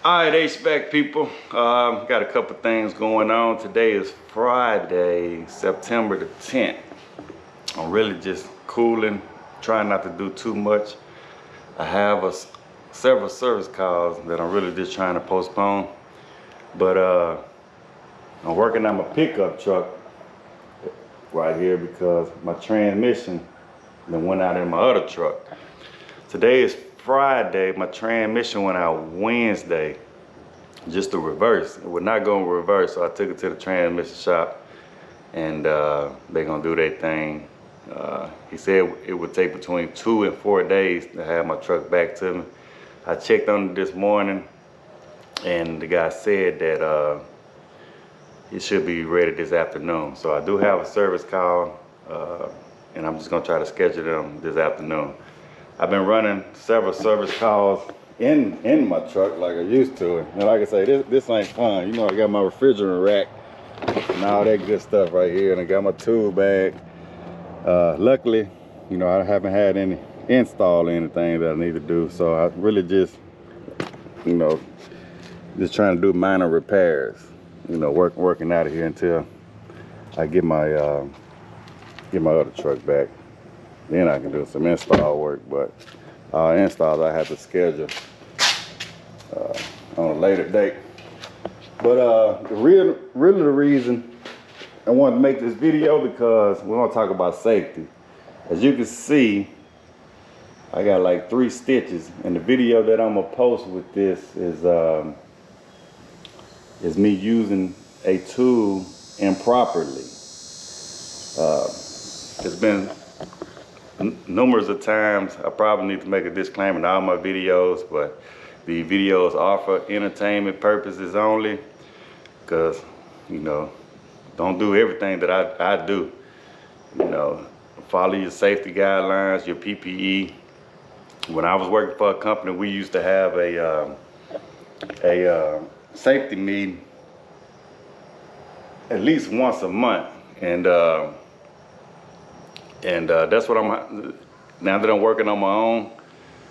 Alright, HVAC people, got a couple things going on. Today is Friday, September the 10th. I'm really just cooling, trying not to do too much. I have several service calls that I'm really just trying to postpone. But I'm working on my pickup truck right here because my transmission then went out in my other truck. Today is Friday, my transmission went out Wednesday, just the reverse. It would not go in reverse, so I took it to the transmission shop and they're gonna do their thing. He said it would take between 2 and 4 days to have my truck back to me. I checked on it this morning and the guy said that it should be ready this afternoon. So I do have a service call and I'm just gonna try to schedule them this afternoon. I've been running several service calls in my truck like I used to. And like I say, this ain't fun. You know, I got my refrigerant rack and all that good stuff right here, and I got my tool bag. Luckily, you know, I haven't had any install or anything that I need to do, so I really just, you know, just trying to do minor repairs. You know, working out of here until I get my other truck back. Then I can do some install work, but installs I have to schedule on a later date. But really the reason I wanted to make this video because we're gonna talk about safety. As you can see, I got like 3 stitches, and the video that I'm gonna post with this is me using a tool improperly. It's been numerous of times. I probably need to make a disclaimer in all my videos, but the videos are for entertainment purposes only, because, you know, don't do everything that I do. You know, follow your safety guidelines, your PPE. When I was working for a company, we used to have a safety meeting at least once a month, and that's what now that I'm working on my own,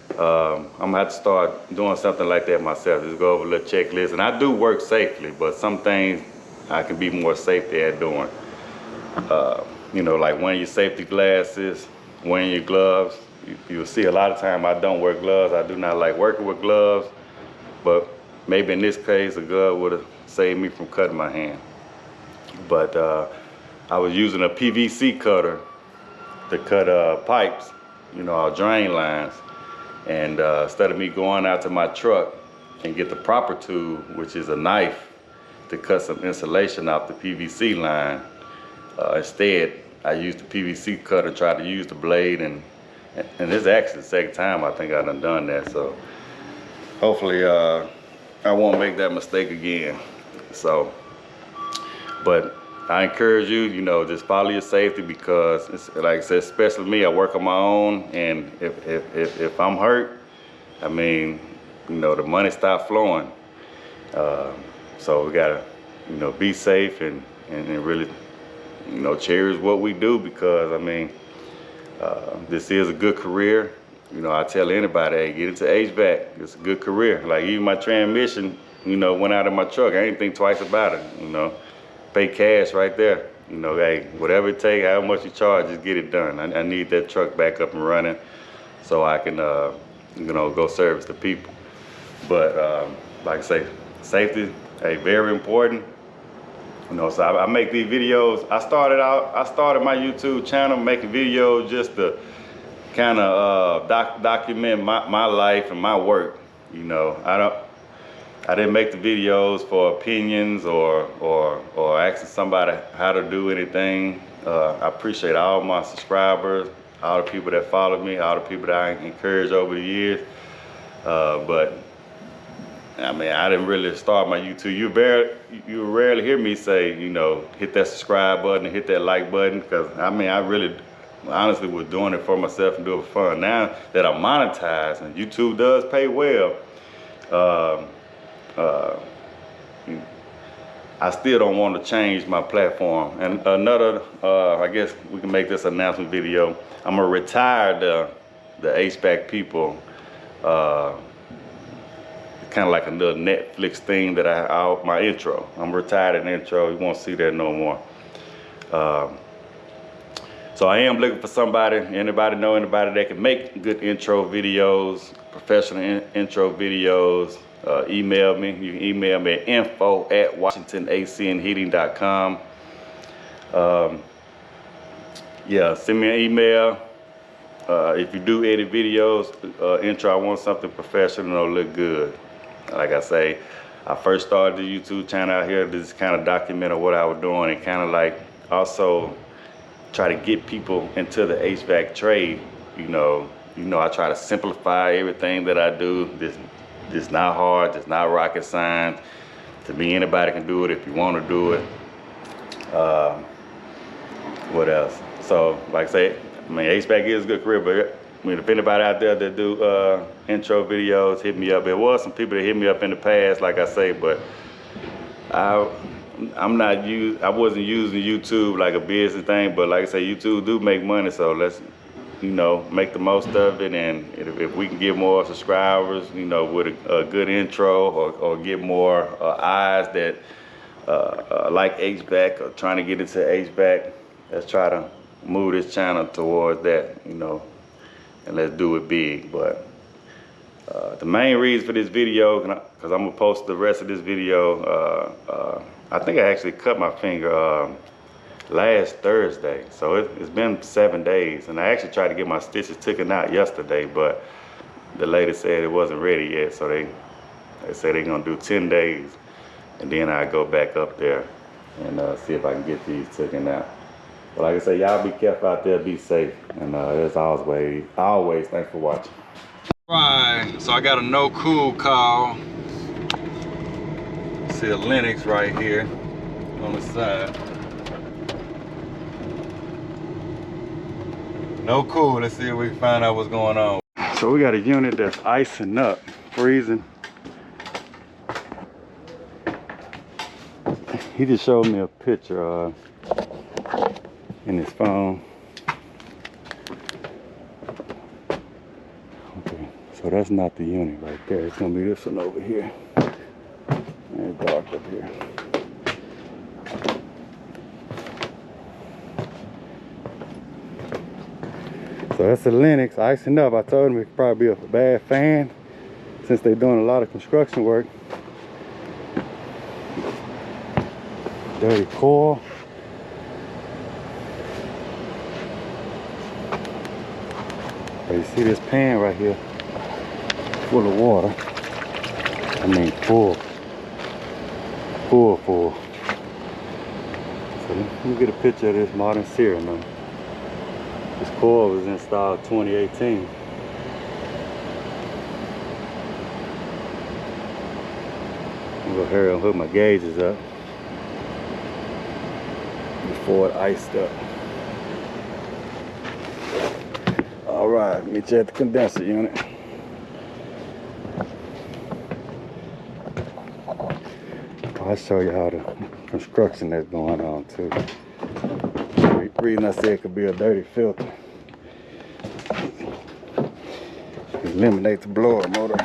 I'm gonna have to start doing something like that myself. Just go over a little checklist. And I do work safely, but some things I can be more safety at doing. You know, like wearing your safety glasses, wearing your gloves. You'll see a lot of time I don't wear gloves. I do not like working with gloves, but maybe in this case, a glove would have saved me from cutting my hand. But I was using a PVC cutter to cut pipes, you know, our drain lines. And instead of me going out to my truck and get the proper tool, which is a knife, to cut some insulation off the PVC line, instead I used the PVC cutter, tried to use the blade, and this is actually the second time I think I've done that. So hopefully I won't make that mistake again. So, but I encourage you, you know, just follow your safety, because it's, like I said, especially me, I work on my own, and if I'm hurt, I mean, you know, the money stops flowing. So we gotta, you know, be safe and really, you know, cherish what we do, because I mean, this is a good career. You know, I tell anybody, hey, get into HVAC. It's a good career. Like even my transmission, you know, went out of my truck. I didn't think twice about it, you know. Pay cash right there. You know, hey, whatever it takes, how much you charge, just get it done. I need that truck back up and running so I can, you know, go service the people. But like I say, safety, hey, very important. You know, so I make these videos. I started my YouTube channel making videos just to kind of document my life and my work. You know, I didn't make the videos for opinions or asking somebody how to do anything. I appreciate all my subscribers, all the people that follow me, all the people that I encouraged over the years. But I mean, I didn't really start my YouTube. You rarely hear me say, you know, hit that subscribe button and hit that like button, because I mean, I really honestly was doing it for myself and doing it for fun. Now that I'm monetized and YouTube does pay well, I still don't want to change my platform. And another, I guess we can make this announcement video. I'm gonna retire the HVAC people kind of like a little Netflix thing that my intro. I'm retired in intro. You won't see that no more. So I am looking for somebody, anybody know anybody that can make good intro videos, professional intro videos, email me. You can email me at info@washingtonacandheating.com. Yeah, send me an email. If you do edit videos, intro, I want something professional, look good. Like I say, I first started the YouTube channel out here, this kind of documented what I was doing and kind of like also try to get people into the HVAC trade. You know, I try to simplify everything that I do. This not hard, this not rocket science. To me, anybody can do it if you want to do it. What else? So, like I say, I mean, HVAC is a good career, but I mean, if anybody out there that do intro videos, hit me up. There was some people that hit me up in the past, like I say, but I wasn't using YouTube like a business thing, but like I say, YouTube do make money, so let's, make the most of it. And if we can get more subscribers, with a good intro or get more eyes that like HVAC or trying to get into HVAC, let's try to move this channel towards that, and let's do it big. But the main reason for this video, because I'm gonna post the rest of this video, I think I actually cut my finger last Thursday, so it's been 7 days, and I actually tried to get my stitches taken out yesterday, but the lady said it wasn't ready yet, so they said they're gonna do 10 days, and then I go back up there and see if I can get these taken out. But like I say, y'all be careful out there, be safe, and as always, thanks for watching. Right, so I got a no cool call. See a Linux right here on the side. No cool, let's see if we can find out what's going on. So we got a unit that's icing up, freezing. He just showed me a picture in his phone. Okay, so that's not the unit right there. It's gonna be this one over here. It's dark up here. So that's the Linux icing up. I told him it could probably be a bad fan since they're doing a lot of construction work. Dirty coil. But you see this pan right here full of water. I mean full. So let me get a picture of this modern serum. This coil was installed 2018. I'm gonna hurry and hook my gauges up before it iced up. All right, meet you at the condenser unit. I'll show you how the construction that's going on too. The reason I said it could be a dirty filter. Eliminate the blower motor.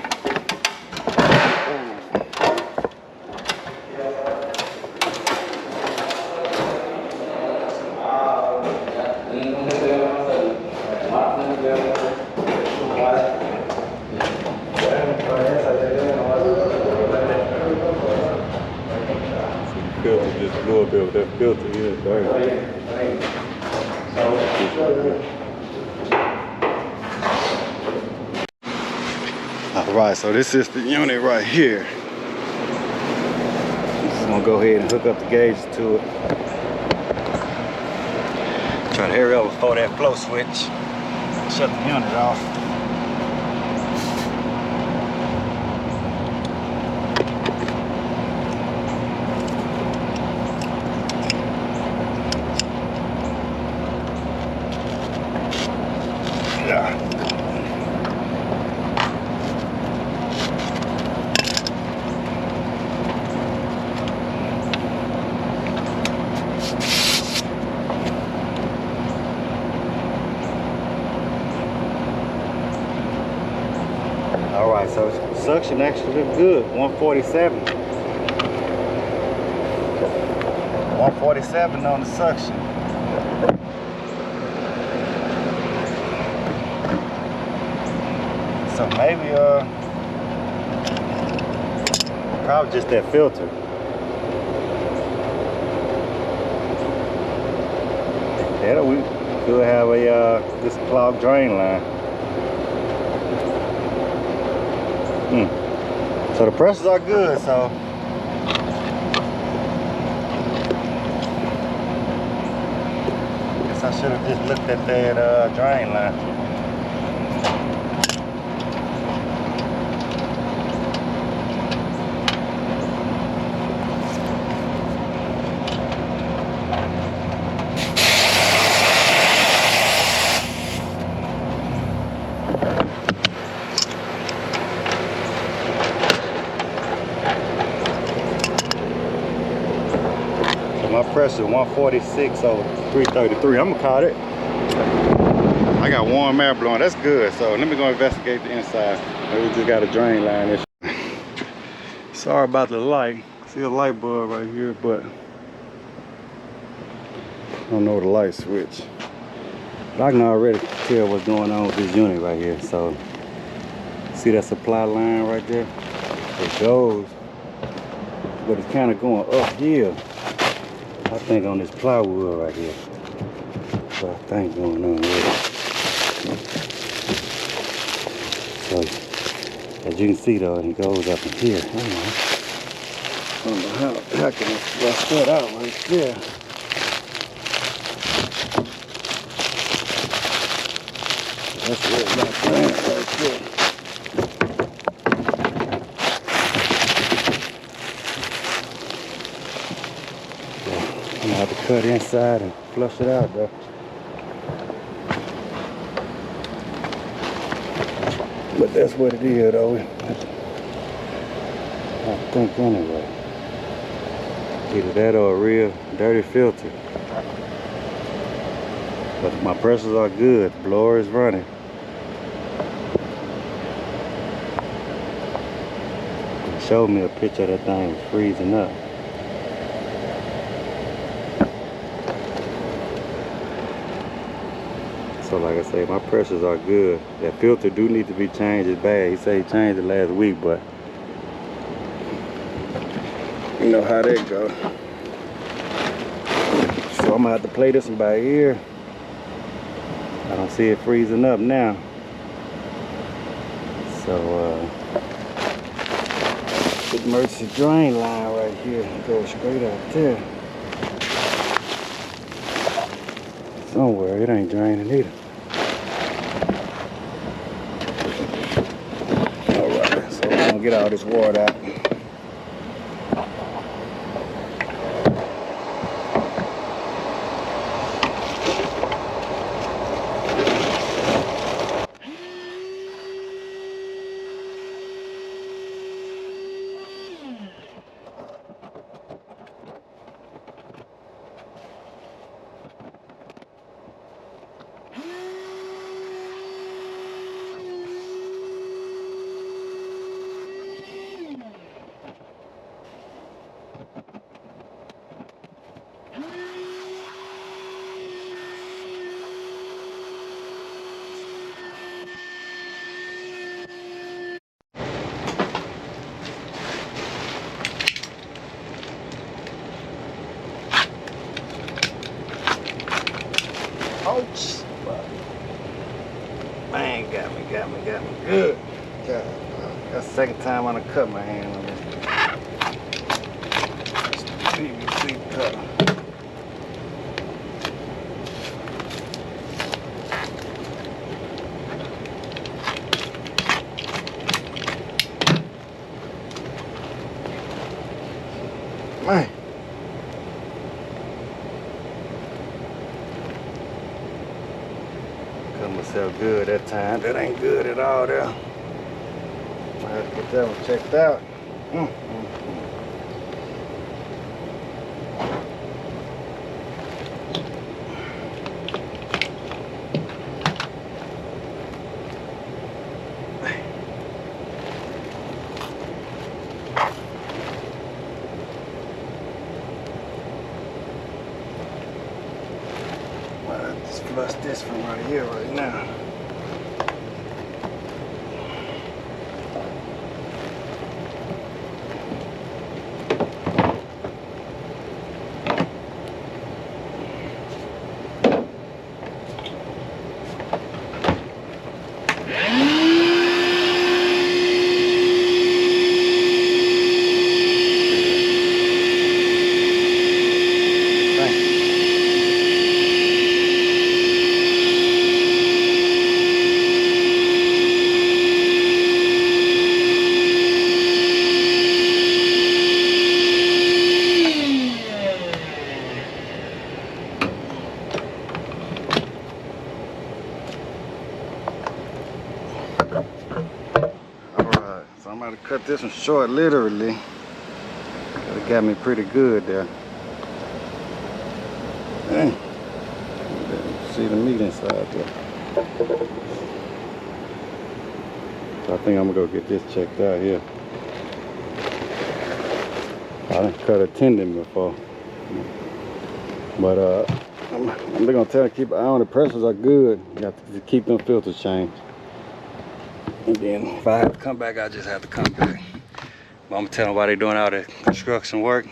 Filter just blew up there with that filter here, dirty. Alright, so this is the unit right here. Just gonna go ahead and hook up the gauge to it. Try to hurry up before that flow switch. Shut the unit off. Suction actually look good. 147. 147 on the suction. So maybe probably just that filter. Yeah, we could have a this clogged drain line. So the pressures are good, so guess I should have just looked at that drain line. My pressure 146 over 333. I'm gonna call it. I got warm air blowing. That's good. So let me go investigate the inside. Maybe we just got a drain line issue. Sorry about the light. See a light bulb right here, but I don't know the light switch. But I can already tell what's going on with this unit right here. So see that supply line right there? It goes, but it's kind of going uphill. I think on this plywood right here. So I think going on with it. So as you can see though, it goes up in here. I don't know how can I flush that out right there. That's where it's not going right there. I'm gonna have to cut inside and flush it out though. But that's what it is though. I think anyway. Either that or a real dirty filter. But my pressures are good. The blower is running. It showed me a picture of that thing freezing up. So like I say, my pressures are good. That filter do need to be changed. It's bad. He said he changed it last week, but you know how that go. So I'm gonna have to play this one by ear. I don't see it freezing up now. So the emergency drain line right here goes straight out there. Somewhere it ain't draining either. Alright, so we're gonna get all this water out. Ouch! Man, got me good. God, that's the second time I done cut my hand on this PVC cutter. Man. Cut myself good that time. That ain't good at all there. I have to get that one checked out. flush this from right here right now. Alright, so I'm about to cut this one short, literally. It got me pretty good there. Dang. See the meat inside there. So I think I'm gonna go get this checked out here. I done cut a tendon before. But I'm gonna tell them to keep an eye on the pressures are good. You have to keep them filters changed. And then if I have to come back, I just have to come back. But I'm gonna tell them why they doing all the construction work.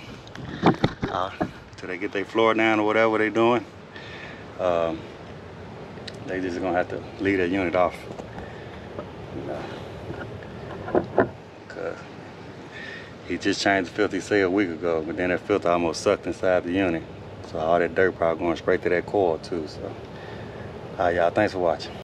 Till they get their floor down or whatever they doing. They just gonna have to leave that unit off. Cause he just changed the filter, he said a week ago, but then that filter almost sucked inside the unit. So all that dirt probably going straight to that coil too. So, alright y'all, thanks for watching.